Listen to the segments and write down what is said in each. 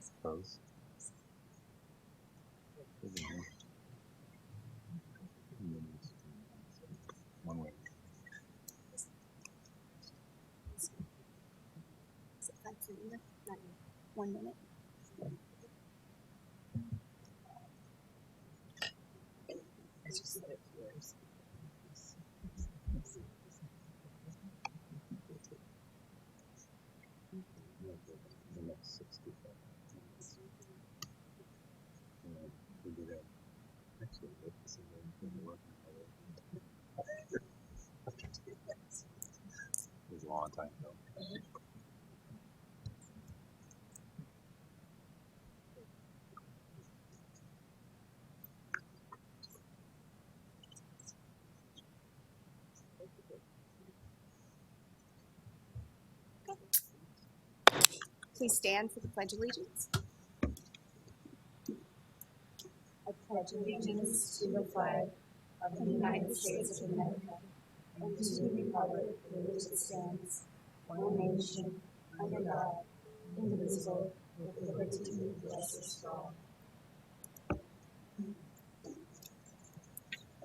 Suppose. One way. Is it 5:30 yet? Not yet. 1 minute. I just said it to yours. The next 60 minutes. We'll do that next week. This is when we're working on it. It was a long time ago. Please stand for the Pledge of Allegiance. I pledge allegiance to the flag of the United States of America and to the republic for which it stands, one nation, under God, indivisible, with liberty and justice for all.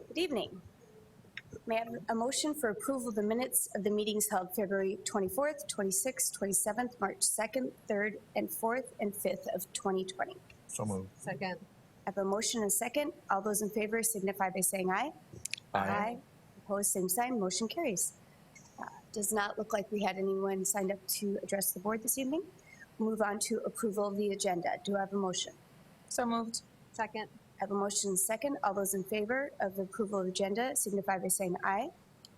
Good evening. May I have a motion for approval of the minutes of the meetings held February 24th, 26th, 27th, March 2nd, 3rd, and 4th, and 5th of 2020? So moved. Second. I have a motion and a second. All those in favor signify by saying aye. Aye. Opposed, same sign. Motion carries. Does not look like we had anyone signed up to address the board this evening. We'll move on to approval of the agenda. Do I have a motion? So moved. Second. I have a motion and a second. All those in favor of the approval of the agenda signify by saying aye.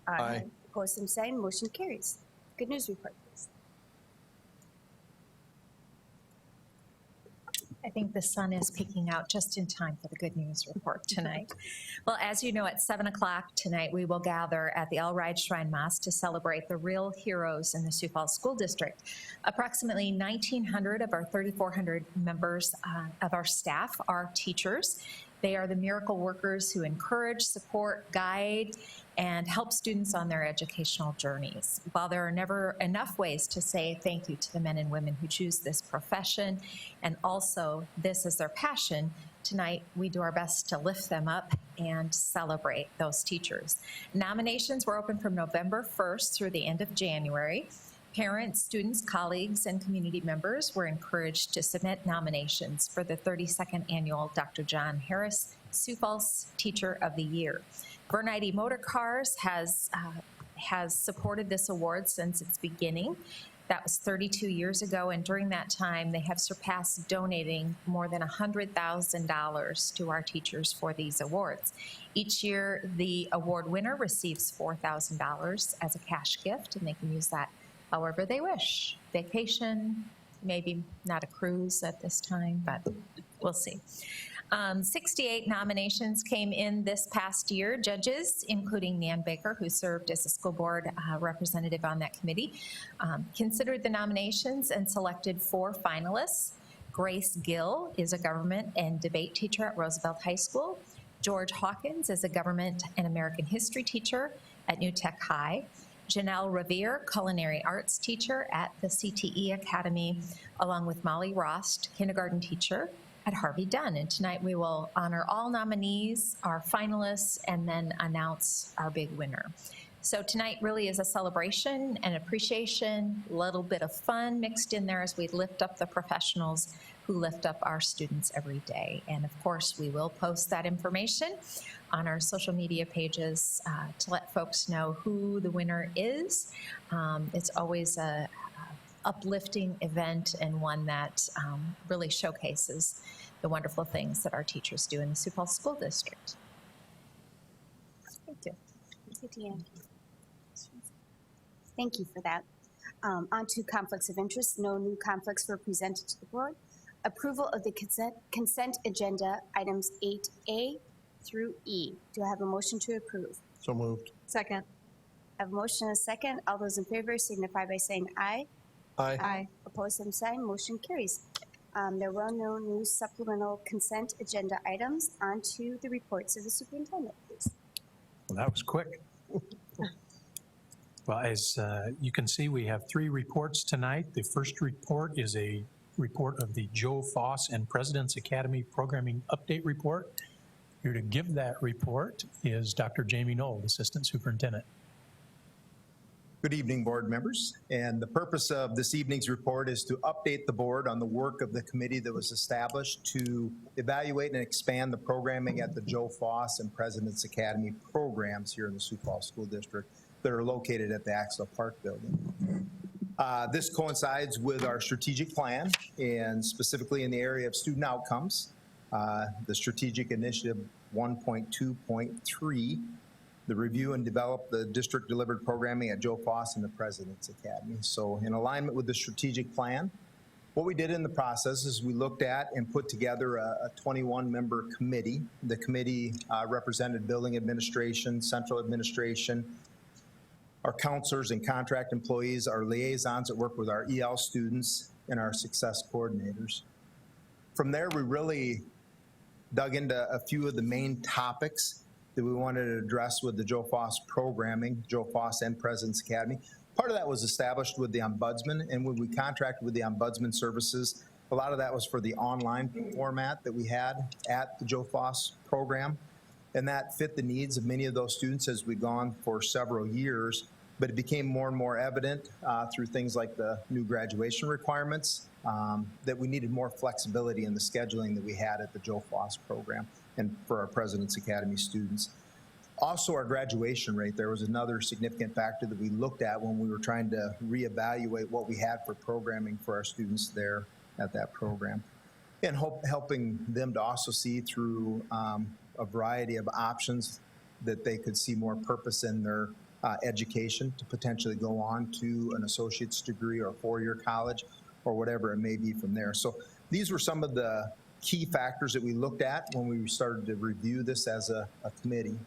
Aye. Opposed, same sign. Motion carries. Good news report, please. I think the sun is peeking out just in time for the good news report tonight. Well, as you know, at 7 o'clock tonight, we will gather at the Elride Shrine Mosque to celebrate the real heroes in the Sioux Falls School District. Approximately 1,900 of our 3,400 members of our staff are teachers. They are the miracle workers who encourage, support, guide, and help students on their educational journeys. While there are never enough ways to say thank you to the men and women who choose this profession, and also this is their passion, tonight we do our best to lift them up and celebrate those teachers. Nominations were open from November 1st through the end of January. Parents, students, colleagues, and community members were encouraged to submit nominations for the 32nd annual Dr. John Harris Sioux Falls Teacher of the Year. Bernite Motor Cars has supported this award since its beginning. That was 32 years ago, and during that time, they have surpassed donating more than $100,000 to our teachers for these awards. Each year, the award winner receives $4,000 as a cash gift, and they can use that however they wish. Vacation, maybe not a cruise at this time, but we'll see. 68 nominations came in this past year. Judges, including Nan Baker, who served as a school board representative on that committee, considered the nominations and selected 4 finalists. Grace Gill is a government and debate teacher at Roosevelt High School. George Hawkins is a government and American history teacher at New Tech High. Janelle Revere, culinary arts teacher at the CTE Academy, along with Molly Rost, kindergarten teacher at Harvey Dunn. And tonight we will honor all nominees, our finalists, and then announce our big winner. So tonight really is a celebration and appreciation, a little bit of fun mixed in there as we lift up the professionals who lift up our students every day. And of course, we will post that information on our social media pages to let folks know who the winner is. It's always a uplifting event and one that really showcases the wonderful things that our teachers do in the Sioux Falls School District. Thank you. Thank you, Deanne. Thank you for that. On to conflicts of interest. No new conflicts were presented to the board. Approval of the consent agenda items 8A through E. Do I have a motion to approve? So moved. Second. I have a motion and a second. All those in favor signify by saying aye. Aye. Aye. Opposed, same sign. Motion carries. There were no new supplemental consent agenda items. On to the reports of the superintendent, please. Well, that was quick. Well, as you can see, we have 3 reports tonight. The first report is a report of the Joe Foss and President's Academy Programming Update Report. Here to give that report is Dr. Jamie Knoll, Assistant Superintendent. Good evening, board members. And the purpose of this evening's report is to update the board on the work of the committee that was established to evaluate and expand the programming at the Joe Foss and President's Academy programs here in the Sioux Falls School District that are located at the Axel Park building. This coincides with our strategic plan, and specifically in the area of student outcomes. The strategic initiative 1.2.3, the review and develop the district delivered programming at Joe Foss and the President's Academy. So in alignment with the strategic plan, what we did in the process is we looked at and put together a 21-member committee. The committee represented building administration, central administration, our counselors and contract employees, our liaisons that work with our EL students, and our success coordinators. From there, we really dug into a few of the main topics that we wanted to address with the Joe Foss programming, Joe Foss and President's Academy. Part of that was established with the Ombudsman, and when we contracted with the Ombudsman services, a lot of that was for the online format that we had at the Joe Foss program, and that fit the needs of many of those students as we've gone for several years, but it became more and more evident through things like the new graduation requirements that we needed more flexibility in the scheduling that we had at the Joe Foss program and for our President's Academy students. Also, our graduation rate, there was another significant factor that we looked at when we were trying to reevaluate what we had for programming for our students there at that program. And helping them to also see through a variety of options that they could see more purpose in their education to potentially go on to an associate's degree or a 4-year college or whatever it may be from there. So these were some of the key factors that we looked at when we started to review this as a committee.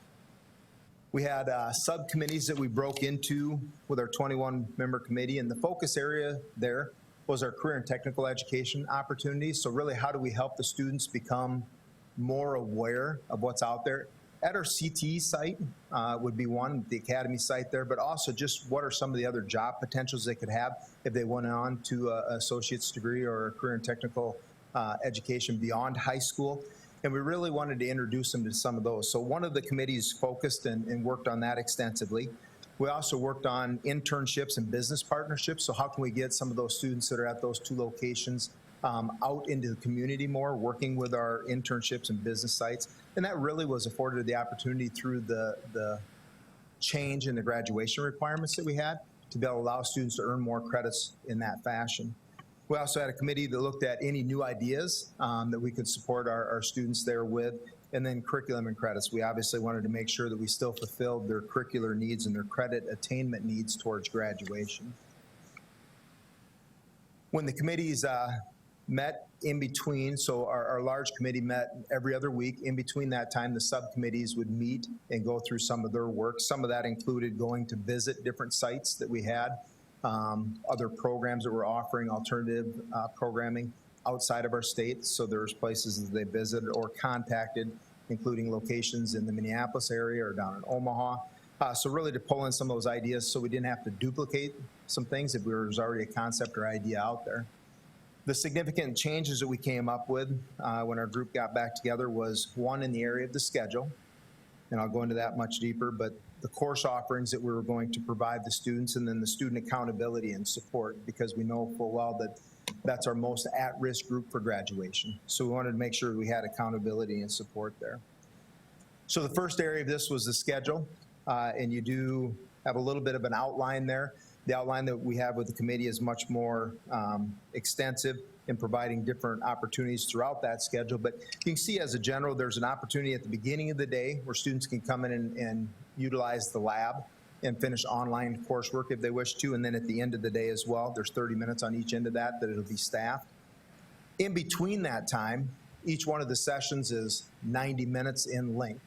We had subcommittees that we broke into with our 21-member committee, and the focus area there was our career and technical education opportunities. So really, how do we help the students become more aware of what's out there? At our CTE site would be one, the academy site there, but also just what are some of the other job potentials they could have if they went on to an associate's degree or a career and technical education beyond high school. And we really wanted to introduce them to some of those. So one of the committees focused and worked on that extensively. We also worked on internships and business partnerships. So how can we get some of those students that are at those 2 locations out into the community more, working with our internships and business sites. And that really was afforded the opportunity through the change in the graduation requirements that we had to be able to allow students to earn more credits in that fashion. We also had a committee that looked at any new ideas that we could support our students there with, and then curriculum and credits. We obviously wanted to make sure that we still fulfilled their curricular needs and their credit attainment needs towards graduation. When the committees met in between, so our large committee met every other week. In between that time, the subcommittees would meet and go through some of their work. Some of that included going to visit different sites that we had, other programs that were offering alternative programming outside of our state. So there's places that they visited or contacted, including locations in the Minneapolis area or down in Omaha. So really to pull in some of those ideas so we didn't have to duplicate some things if there was already a concept or idea out there. The significant changes that we came up with when our group got back together was one in the area of the schedule, and I'll go into that much deeper, but the course offerings that we were going to provide the students, and then the student accountability and support, because we know full well that that's our most at-risk group for graduation. So we wanted to make sure we had accountability and support there. So the first area of this was the schedule, and you do have a little bit of an outline there. The outline that we have with the committee is much more extensive in providing different opportunities throughout that schedule. But you can see as a general, there's an opportunity at the beginning of the day where students can come in and utilize the lab and finish online coursework if they wish to. And then at the end of the day as well, there's 30 minutes on each end of that it'll be staffed. In between that time, each one of the sessions is 90 minutes in length.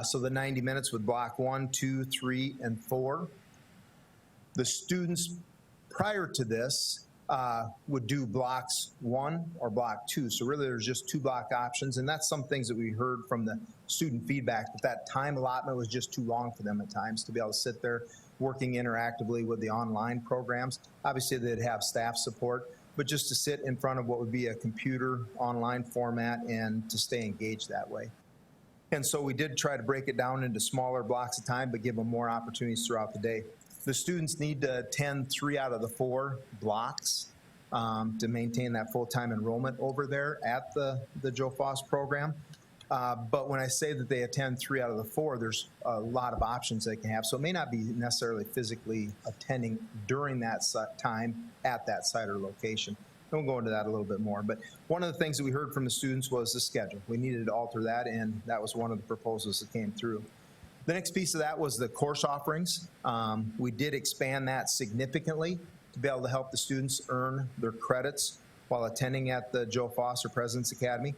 So the 90 minutes with block 1, 2, 3, and 4. The students prior to this would do blocks 1 or block 2. So really there's just 2 block options, and that's some things that we heard from the student feedback, that time allotment was just too long for them at times to be able to sit there working interactively with the online programs. Obviously, they'd have staff support, but just to sit in front of what would be a computer online format and to stay engaged that way. And so we did try to break it down into smaller blocks of time, but give them more opportunities throughout the day. The students need to attend 3 out of the 4 blocks to maintain that full-time enrollment over there at the Joe Foss program. But when I say that they attend 3 out of the 4, there's a lot of options they can have. So it may not be necessarily physically attending during that time at that site or location. We'll go into that a little bit more. But one of the things that we heard from the students was the schedule. We needed to alter that, and that was one of the proposals that came through. The next piece of that was the course offerings. We did expand that significantly to be able to help the students earn their credits while attending at the Joe Foss or President's Academy.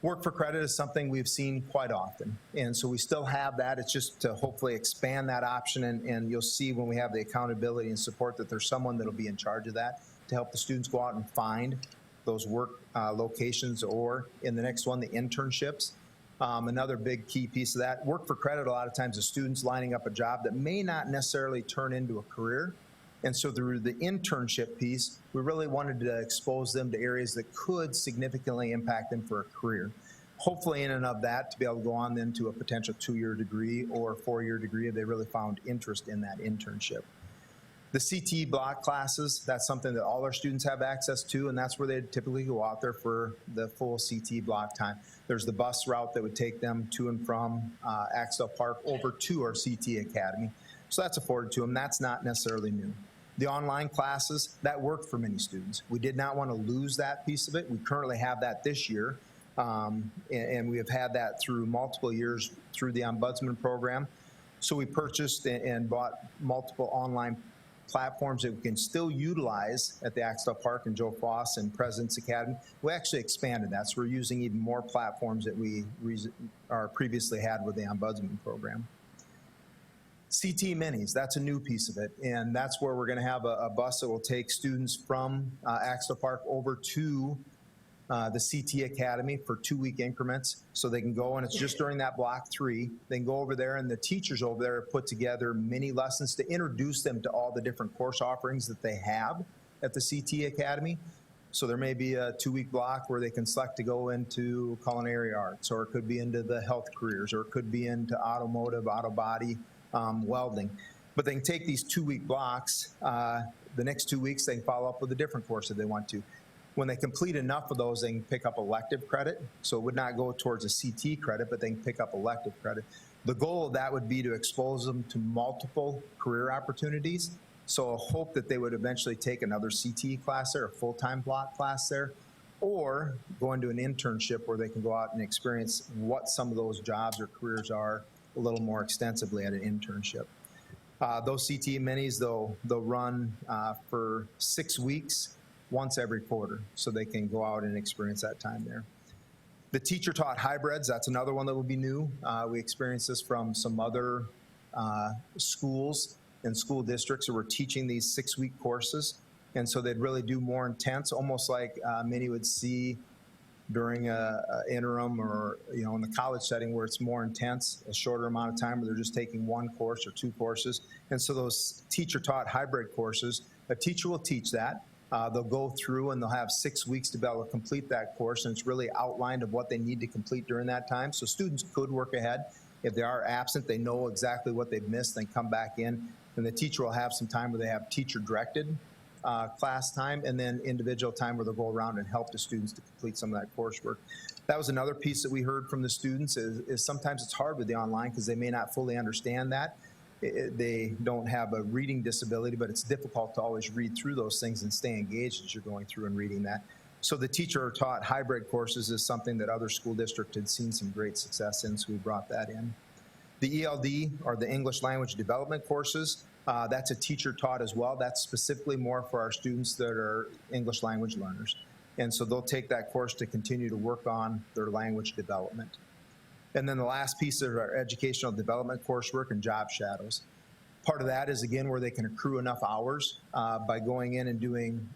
Work for credit is something we've seen quite often, and so we still have that. It's just to hopefully expand that option, and you'll see when we have the accountability and support that there's someone that'll be in charge of that to help the students go out and find those work locations, or in the next one, the internships. Another big key piece of that, work for credit, a lot of times the students lining up a job that may not necessarily turn into a career. And so through the internship piece, we really wanted to expose them to areas that could significantly impact them for a career. Hopefully in and of that, to be able to go on then to a potential 2-year degree or 4-year degree if they really found interest in that internship. The CTE block classes, that's something that all our students have access to, and that's where they typically go out there for the full CTE block time. There's the bus route that would take them to and from Axtell Park over to our CTE Academy. So that's afforded to them. That's not necessarily new. The online classes, that worked for many students. We did not want to lose that piece of it. We currently have that this year, and we have had that through multiple years through the Ombudsman program. So we purchased and bought multiple online platforms that we can still utilize at the Axtell Park and Joe Foss and President's Academy. We actually expanded that, so we're using even more platforms that we previously had with the Ombudsman program. CT Minis, that's a new piece of it, and that's where we're going to have a bus that will take students from Axtell Park over to the CT Academy for 2-week increments, so they can go, and it's just during that block 3. They can go over there, and the teachers over there have put together mini lessons to introduce them to all the different course offerings that they have at the CT Academy. So there may be a 2-week block where they can select to go into culinary arts, or it could be into the health careers, or it could be into automotive, auto body, welding. But they can take these 2-week blocks. The next 2 weeks, they can follow up with a different course if they want to. When they complete enough of those, they can pick up elective credit. So it would not go towards a CT credit, but they can pick up elective credit. The goal of that would be to expose them to multiple career opportunities. So I hope that they would eventually take another CT class there, a full-time block class there, or go into an internship where they can go out and experience what some of those jobs or careers are a little more extensively at an internship. Those CT minis, they'll run for 6 weeks, once every quarter, so they can go out and experience that time there. The teacher-taught hybrids, that's another one that will be new. We experienced this from some other schools and school districts who were teaching these 6-week courses, and so they'd really do more intense, almost like many would see during a interim or in the college setting where it's more intense, a shorter amount of time where they're just taking 1 course or 2 courses. And so those teacher-taught hybrid courses, a teacher will teach that. They'll go through and they'll have 6 weeks to be able to complete that course, and it's really outlined of what they need to complete during that time. So students could work ahead. If they are absent, they know exactly what they've missed, then come back in, and the teacher will have some time where they have teacher-directed class time, and then individual time where they'll go around and help the students to complete some of that coursework. That was another piece that we heard from the students is sometimes it's hard with the online because they may not fully understand that. They don't have a reading disability, but it's difficult to always read through those things and stay engaged as you're going through and reading that. So the teacher-taught hybrid courses is something that other school districts had seen some great success in, so we brought that in. The ELD, or the English Language Development courses, that's a teacher-taught as well. That's specifically more for our students that are English language learners. And so they'll take that course to continue to work on their language development. And then the last piece is our educational development coursework and job shadows. Part of that is, again, where they can accrue enough hours by going in and doing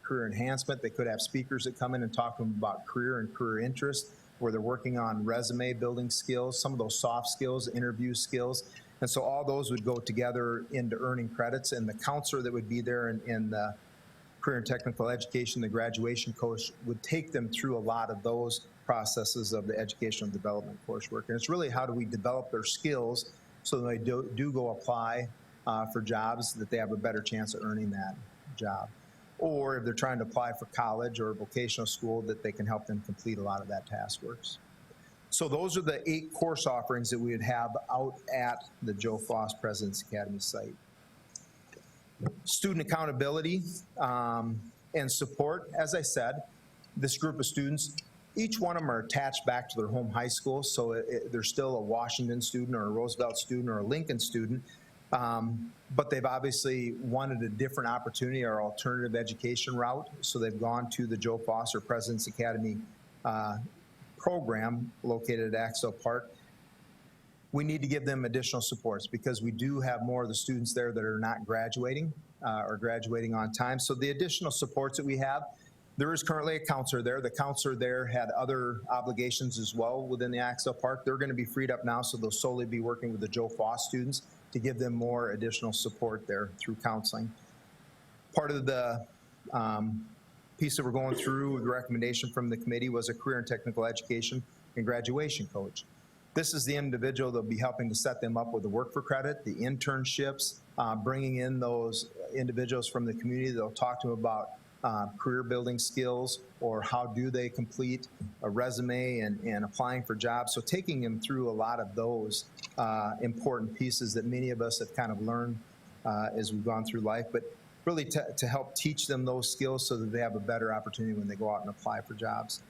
career enhancement. They could have speakers that come in and talk to them about career and career interest, where they're working on resume building skills, some of those soft skills, interview skills. And so all those would go together into earning credits, and the counselor that would be there in the career and technical education, the graduation coach, would take them through a lot of those processes of the educational development coursework. And it's really how do we develop their skills so that they do go apply for jobs, that they have a better chance of earning that job. Or if they're trying to apply for college or vocational school, that they can help them complete a lot of that task works. So those are the 8 course offerings that we would have out at the Joe Foss President's Academy site. Student accountability and support. As I said, this group of students, each one of them are attached back to their home high school, so they're still a Washington student or a Roosevelt student or a Lincoln student, but they've obviously wanted a different opportunity or alternative education route, so they've gone to the Joe Foss or President's Academy program located at Axel Park. We need to give them additional supports because we do have more of the students there that are not graduating or graduating on time. So the additional supports that we have, there is currently a counselor there. The counselor there had other obligations as well within the Axel Park. They're going to be freed up now, so they'll solely be working with the Joe Foss students to give them more additional support there through counseling. Part of the piece that we're going through, the recommendation from the committee, was a career and technical education and graduation coach. This is the individual that'll be helping to set them up with the work for credit, the internships, bringing in those individuals from the community that'll talk to them about career building skills or how do they complete a resume and applying for jobs. So taking them through a lot of those important pieces that many of us have kind of learned as we've gone through life, but really to help teach them those skills so that they have a better opportunity when they go out and apply for jobs.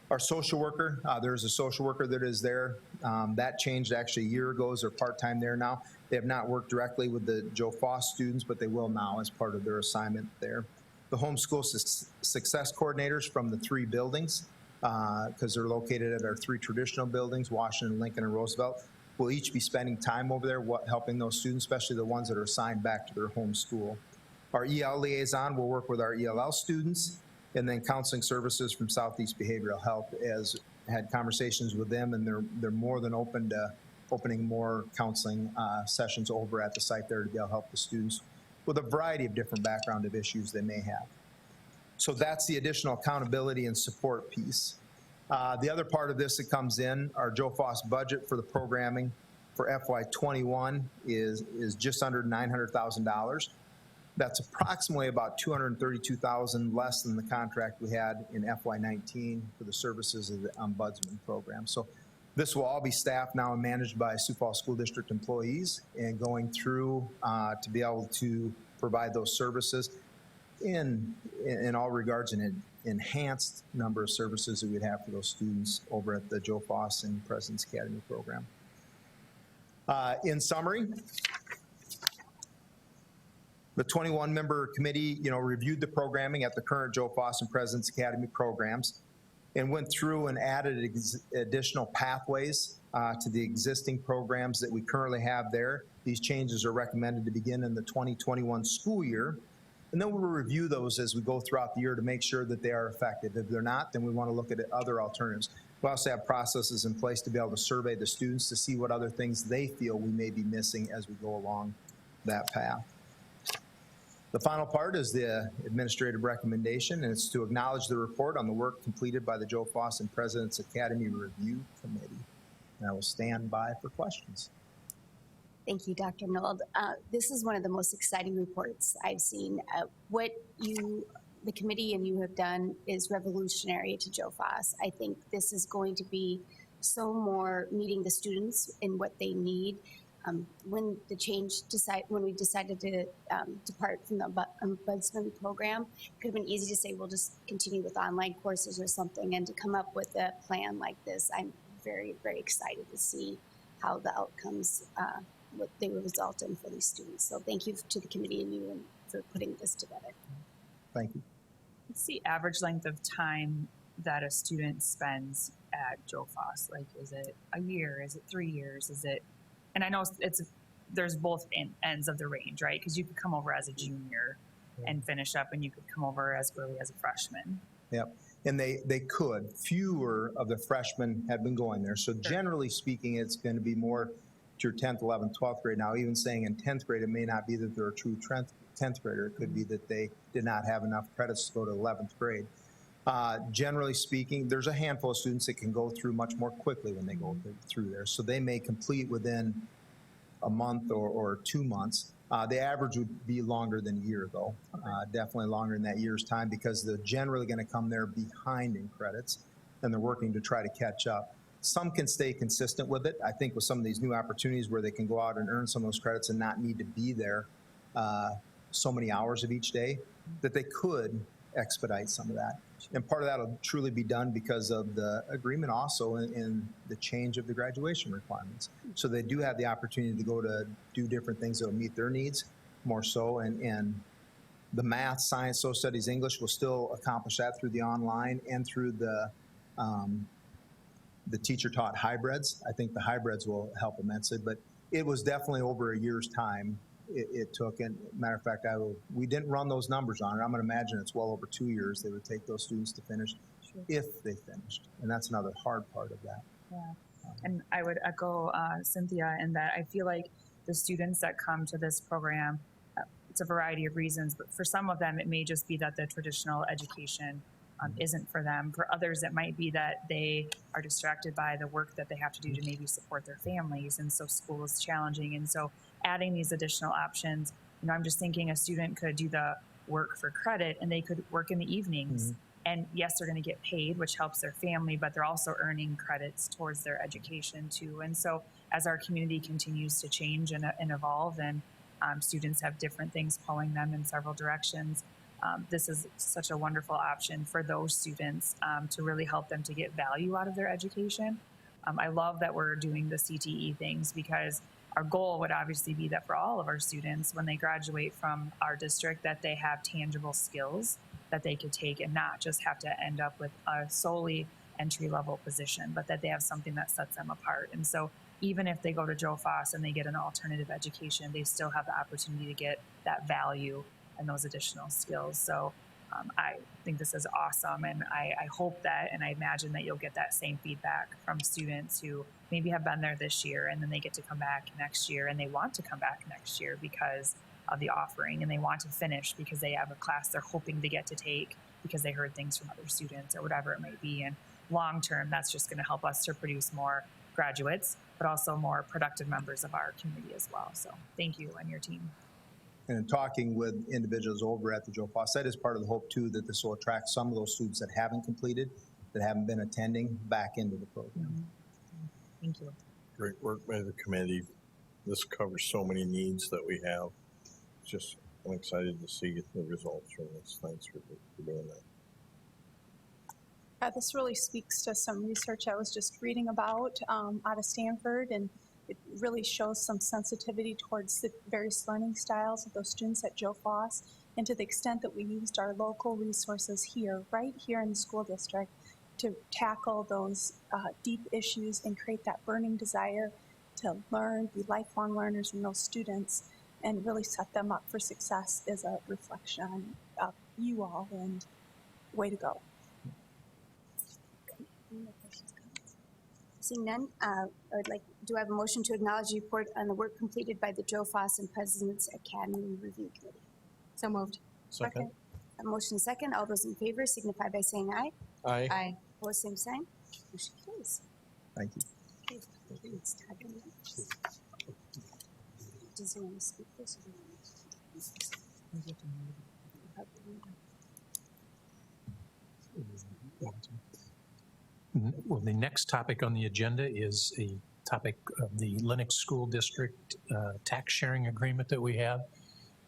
Our social worker, there's a social worker that is there. That changed actually a year ago. They're part-time there now. They have not worked directly with the Joe Foss students, but they will now as part of their assignment there. The homeschool success coordinators from the 3 buildings, because they're located at our 3 traditional buildings, Washington, Lincoln, and Roosevelt, will each be spending time over there helping those students, especially the ones that are assigned back to their home school. Our EL liaison will work with our ELL students, and then counseling services from Southeast Behavioral Health has had conversations with them, and they're more than open to opening more counseling sessions over at the site there to be able to help the students with a variety of different background of issues they may have. So that's the additional accountability and support piece. The other part of this that comes in, our Joe Foss budget for the programming for FY21 is just under $900,000. That's approximately about $232,000 less than the contract we had in FY19 for the services of the Ombudsman program. So this will all be staffed now and managed by Sioux Falls School District employees and going through to be able to provide those services in all regards, an enhanced number of services that we'd have for those students over at the Joe Foss and President's Academy program. In summary, the 21-member committee, reviewed the programming at the current Joe Foss and President's Academy programs and went through and added additional pathways to the existing programs that we currently have there. These changes are recommended to begin in the 2021 school year. And then we'll review those as we go throughout the year to make sure that they are effective. If they're not, then we want to look at other alternatives. We also have processes in place to be able to survey the students to see what other things they feel we may be missing as we go along that path. The final part is the administrative recommendation, and it's to acknowledge the report on the work completed by the Joe Foss and President's Academy Review Committee. And I will stand by for questions. Thank you, Dr. Nold. This is one of the most exciting reports I've seen. What the committee and you have done is revolutionary to Joe Foss. I think this is going to be so more meeting the students in what they need. When we decided to depart from the Ombudsman program, it could have been easy to say we'll just continue with online courses or something, and to come up with a plan like this, I'm very, very excited to see how the outcomes, what they will result in for these students. So thank you to the committee and you for putting this together. Thank you. What's the average length of time that a student spends at Joe Foss? Like, is it a year? Is it 3 years? Is it? And I know there's both ends of the range, right? Because you could come over as a junior and finish up, and you could come over as early as a freshman. Yep, and they could. Fewer of the freshmen have been going there. So generally speaking, it's going to be more to your 10th, 11th, 12th grade. Now, even saying in 10th grade, it may not be that they're a true 10th grader. It could be that they did not have enough credits to go to 11th grade. Generally speaking, there's a handful of students that can go through much more quickly when they go through there. So they may complete within a month or 2 months. The average would be longer than a year, though. Definitely longer than that year's time, because they're generally going to come there behind in credits, and they're working to try to catch up. Some can stay consistent with it. I think with some of these new opportunities where they can go out and earn some of those credits and not need to be there so many hours of each day, that they could expedite some of that. And part of that will truly be done because of the agreement also in the change of the graduation requirements. So they do have the opportunity to go to do different things that will meet their needs more so. And the math, science, social studies, English will still accomplish that through the online and through the teacher-taught hybrids. I think the hybrids will help immensely, but it was definitely over a year's time it took. And matter of fact, we didn't run those numbers on it. I'm going to imagine it's well over 2 years they would take those students to finish, if they finished. And that's another hard part of that. Yeah. And I would echo Cynthia in that I feel like the students that come to this program, it's a variety of reasons, but for some of them, it may just be that the traditional education isn't for them. For others, it might be that they are distracted by the work that they have to do to maybe support their families. And so school is challenging. And so adding these additional options, you know, I'm just thinking a student could do the work for credit and they could work in the evenings. And yes, they're going to get paid, which helps their family, but they're also earning credits towards their education too. And so as our community continues to change and evolve, and students have different things pulling them in several directions, this is such a wonderful option for those students to really help them to get value out of their education. I love that we're doing the CTE things, because our goal would obviously be that for all of our students, when they graduate from our district, that they have tangible skills that they could take and not just have to end up with a solely entry-level position, but that they have something that sets them apart. And so even if they go to Joe Foss and they get an alternative education, they still have the opportunity to get that value and those additional skills. So I think this is awesome, and I hope that, and I imagine that you'll get that same feedback from students who maybe have been there this year and then they get to come back next year and they want to come back next year because of the offering, and they want to finish because they have a class they're hoping to get to take because they heard things from other students or whatever it may be. And long term, that's just going to help us to produce more graduates, but also more productive members of our community as well. So thank you and your team. And in talking with individuals over at the Joe Foss, that is part of the hope too, that this will attract some of those students that haven't completed, that haven't been attending, back into the program. Thank you. Great work by the committee. This covers so many needs that we have. Just, I'm excited to see the results from this. Thanks for doing that. This really speaks to some research I was just reading about out of Stanford, and it really shows some sensitivity towards the various learning styles of those students at Joe Foss, and to the extent that we used our local resources here, right here in the school district, to tackle those deep issues and create that burning desire to learn, be lifelong learners in those students, and really set them up for success is a reflection of you all, and way to go. Any more questions, comments? Seeing none, do I have a motion to acknowledge the report on the work completed by the Joe Foss and President's Academy Review Committee? So moved. Second. A motion second. All those in favor signify by saying aye. Aye. Aye. Opposed, same sign. Motion carries. Thank you. Okay, it's Todd. Does he want to speak this? Well, the next topic on the agenda is a topic of the Lennox School District tax sharing agreement that we have.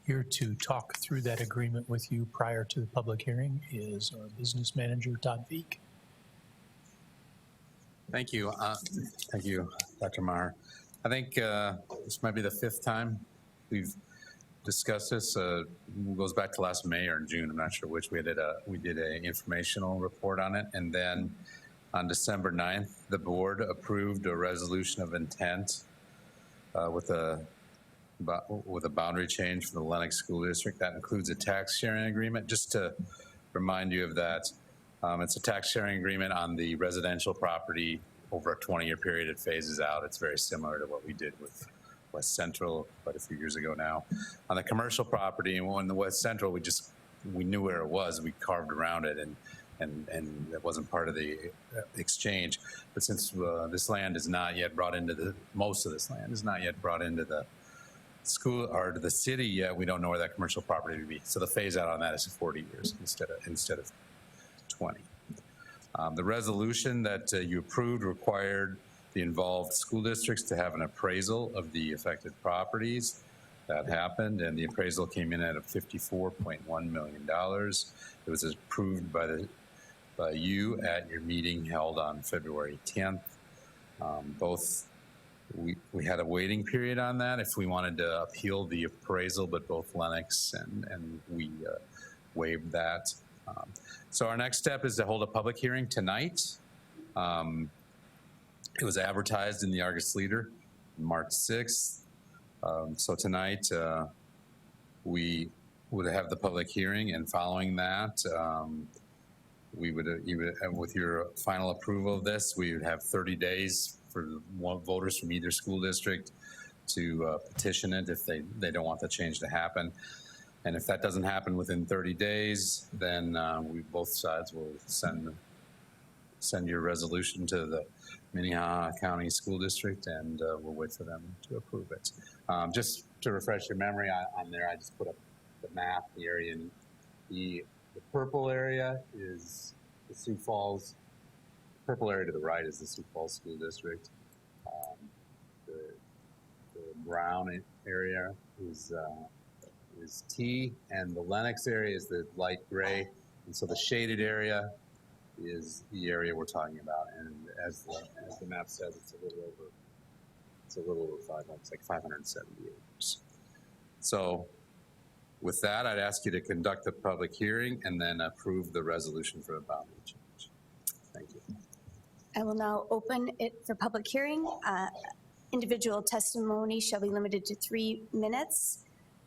Here to talk through that agreement with you prior to the public hearing is our business manager, Todd Veek. Thank you. Thank you, Dr. Meyer. I think this might be the 5th time we've discussed this. It goes back to last May or June. I'm not sure which. We did a informational report on it, and then on December 9th, the board approved a resolution of intent with a boundary change for the Lennox School District. That includes a tax sharing agreement. Just to remind you of that, it's a tax sharing agreement on the residential property over a 20-year period, it phases out. It's very similar to what we did with West Central quite a few years ago now. On the commercial property, and on the West Central, we knew where it was. We carved around it, and that wasn't part of the exchange. But since this land is not yet brought into most of this land is not yet brought into the school or to the city yet, we don't know where that commercial property would be. So the phase out on that is 40 years instead of 20. The resolution that you approved required the involved school districts to have an appraisal of the affected properties. That happened, and the appraisal came in at $54.1 million. It was approved by you at your meeting held on February 10th. We had a waiting period on that if we wanted to appeal the appraisal, but both Lennox and we waived that. So our next step is to hold a public hearing tonight. It was advertised in the Argus Leader March 6th. So tonight we would have the public hearing, and following that, we would, with your final approval of this, we would have 30 days for voters from either school district to petition it if they don't want the change to happen. And if that doesn't happen within 30 days, then both sides will send your resolution to the Minnehaha County School District, and we'll wait for them to approve it. Just to refresh your memory on there, I just put up the map, the area. The purple area is the Sioux Falls. The purple area to the right is the Sioux Falls School District. The brown area is T, and the Lennox area is the light gray. And so the shaded area is the area we're talking about. And as the map says, it's a little over 5, it's like 570 acres. So with that, I'd ask you to conduct the public hearing and then approve the resolution for a boundary change. Thank you. I will now open it for public hearing. Individual testimony shall be limited to 3 minutes,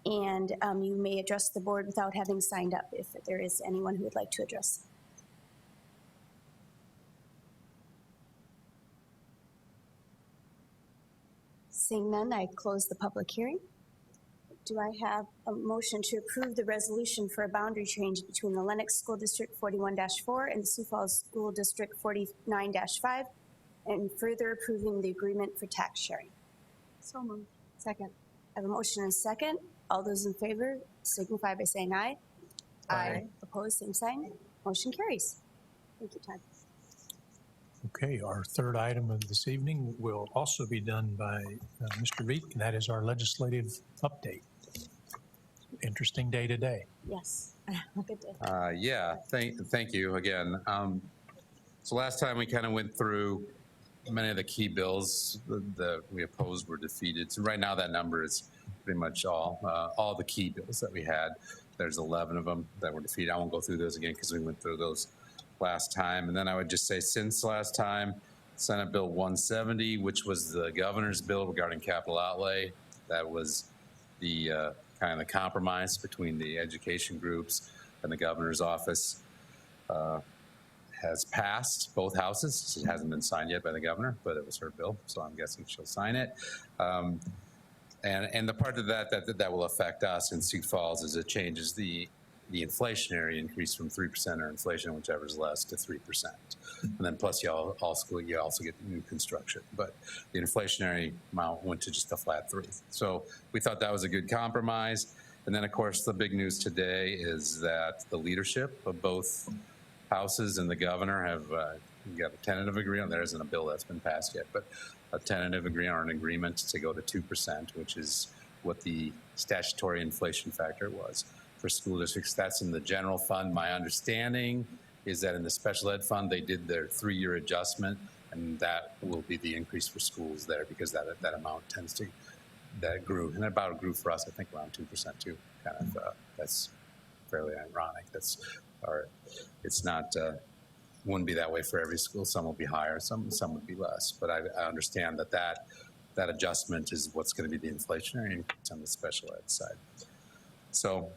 and you may address the board without having signed up if there is anyone who would like to address. Seeing none, I close the public hearing. Do I have a motion to approve the resolution for a boundary change between the Lennox School District 41-4 and the Sioux Falls School District 49-5, and further approving the agreement for tax sharing? So moved. Second. I have a motion and a second. All those in favor signify by saying aye. Aye. Opposed, same sign. Motion carries. Thank you, Todd. Okay, our third item of this evening will also be done by Mr. Reed, and that is our legislative update. Interesting day today. Yes. Good day. Yeah, thank you again. So last time we kind of went through many of the key bills that we opposed were defeated. So right now that number is pretty much all the key bills that we had. There's 11 of them that were defeated. I won't go through those again because we went through those last time. And then I would just say since last time, Senate Bill 170, which was the governor's bill regarding capital outlay, that was the kind of the compromise between the education groups and the governor's office, has passed both houses. It hasn't been signed yet by the governor, but it was her bill, so I'm guessing she'll sign it. And the part of that will affect us in Sioux Falls is it changes the inflationary increase from 3% or inflation, whichever is less, to 3%. And then plus you also get new construction. But the inflationary amount went to just a flat 3. So we thought that was a good compromise. And then of course the big news today is that the leadership of both houses and the governor have got a tentative agreement. There isn't a bill that's been passed yet, but a tentative agreement or an agreement to go to 2%, which is what the statutory inflation factor was for school districts. That's in the general fund. My understanding is that in the special ed fund, they did their 3-year adjustment, and that will be the increase for schools there because that amount tends to, that grew, and about grew for us, I think around 2% too. Kind of, that's fairly ironic. It's not, wouldn't be that way for every school. Some will be higher, some would be less. But I understand that adjustment is what's going to be the inflationary increase on the special ed side. So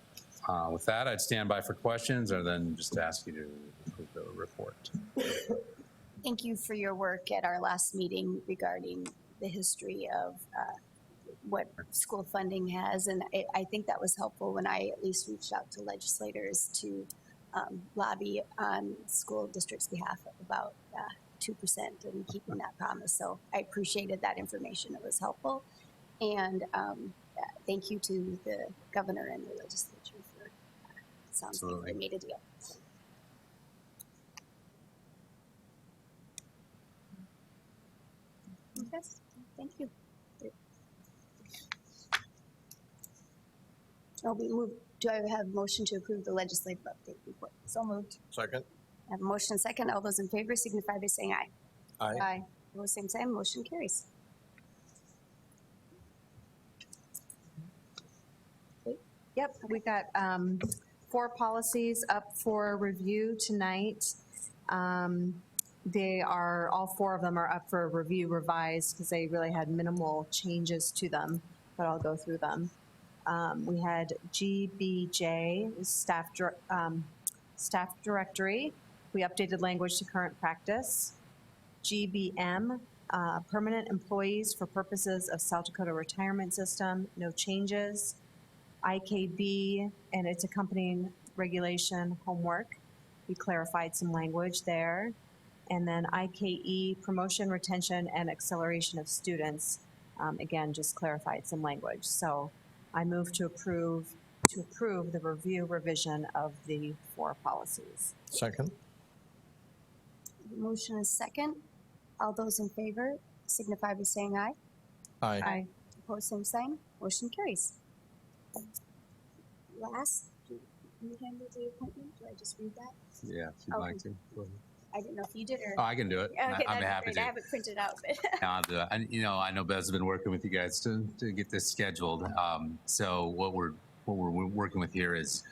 with that, I'd stand by for questions, or then just ask you to approve the report. Thank you for your work at our last meeting regarding the history of what school funding has. And I think that was helpful when I at least reached out to legislators to lobby on school districts' behalf about 2% and keeping that promise. So I appreciated that information. It was helpful. And thank you to the governor and the legislature for, sounds like they made a deal. Yes, thank you. Do I have a motion to approve the legislative update report? So moved. Second? I have a motion and second. All those in favor signify by saying aye. Aye. Opposed, same sign. Motion carries. Yep, we got 4 policies up for review tonight. They are, all 4 of them are up for review revised because they really had minimal changes to them, but I'll go through them. We had GBJ, staff directory. We updated language to current practice. GBM, permanent employees for purposes of South Dakota retirement system, no changes. IKB and its accompanying regulation homework. We clarified some language there. And then IKE, promotion, retention, and acceleration of students. Again, just clarified some language. So I move to approve the review revision of the 4 policies. Second? Motion is second. All those in favor signify by saying aye. Aye. Opposed, same sign. Motion carries. Last, do you handle the appointment? Do I just read that? Yeah, if you'd Okay. like to. Go ahead. I didn't know if you did or. Oh, I can do it. Okay, I'd be that'd happy great. to. I have it printed out, but. No, I'll do it. And, I know Bev's been working with you guys to get this scheduled. So what we're working with here is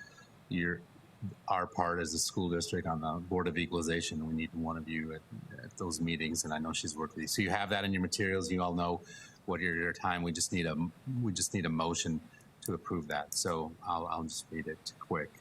our part as a school district on the Board of Equalization. We need one of you at those meetings, and I know she's worked with you. So you have that in your materials. You all know what your time. We just need a motion to approve that. So I'll just read it quick.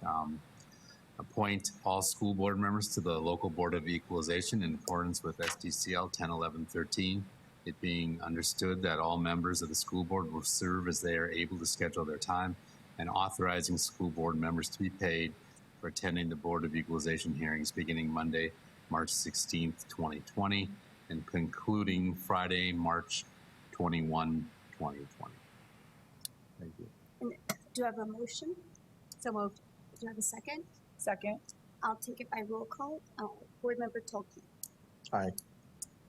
Appoint all school board members to the local Board of Equalization in accordance with SDCL 101113. It being understood that all members of the school board will serve as they are able to schedule their time, and authorizing school board members to be paid for attending the Board of Equalization hearings beginning Monday, March 16th, 2020, and concluding Friday, March 21, 2020. Thank you. Do I have a motion? So moved. Do I have a second? Second. I'll take it by roll call. Board Member Tolkien. Aye.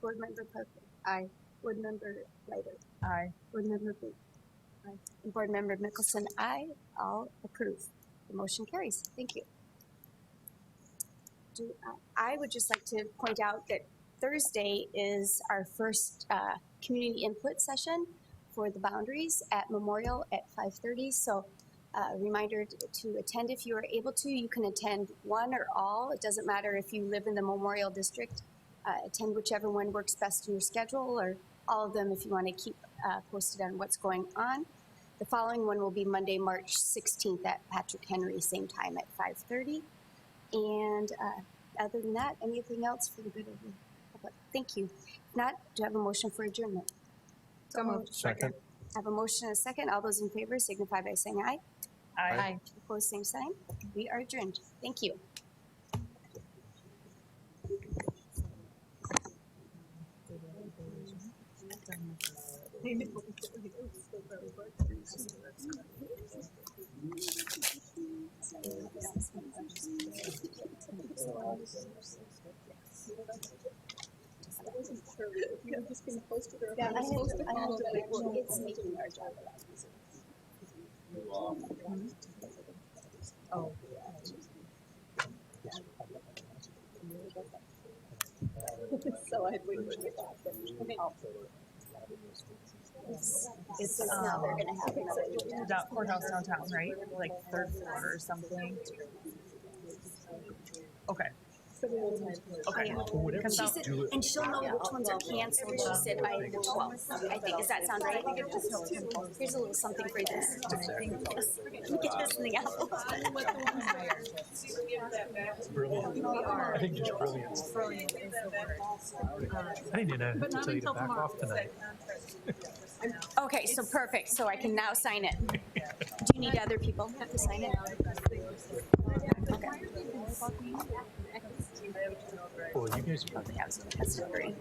Board Member Parker. Aye. Board Member Ryder. Aye. Board Member Booth. Aye. And Board Member Mickelson. Aye. All approve. The motion carries. Thank you. I would just like to point out that Thursday is our first community input session for the boundaries at Memorial at 5:30. So reminder to attend if you are able to. You can attend one or all. It doesn't matter if you live in the Memorial District. Attend whichever one works best in your schedule, or all of them if you want to keep posted on what's going on. The following one will be Monday, March 16th at Patrick Henry, same time at 5:30. And other than that, anything else for the good of the public? Thank you. If not, do I have a motion for adjournment? So moved. Second? I have a motion and a second. All those in favor signify by saying aye. Aye. Opposed, same sign. We are adjourned. Thank you. Yeah, I have to, it's making our job a lot easier. So I wouldn't get that. It's just now they're gonna have another. Down courthouse downtown, right? Like 3rd floor or something. Okay. Okay. She said, and she'll know which ones are canceled, she said by the 12th, I think, does that sound right? Here's a little something for this. Get this in the apple. think just brilliant. I didn't have to tell you to back off tonight. Okay, so perfect, so I can now sign it. Do you need other people have to sign it? Okay. Well, you guys, Okay, I was gonna pass it through.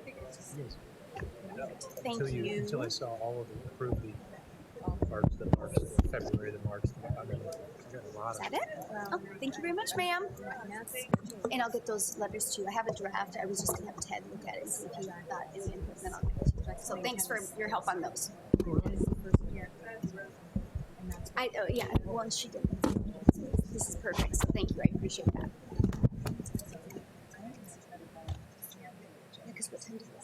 Thank you. until I saw all of them approve the February, the March, I got a lot Is of. that it? Oh, thank you very much, ma'am. And I'll get those letters too. I have a draft. I was just gonna have Ted look at it and see if he thought any input, then I'll get it to you. So thanks for your help on those. Yeah, well, she did. This is perfect, so thank you. I appreciate that. Yeah, because what time does it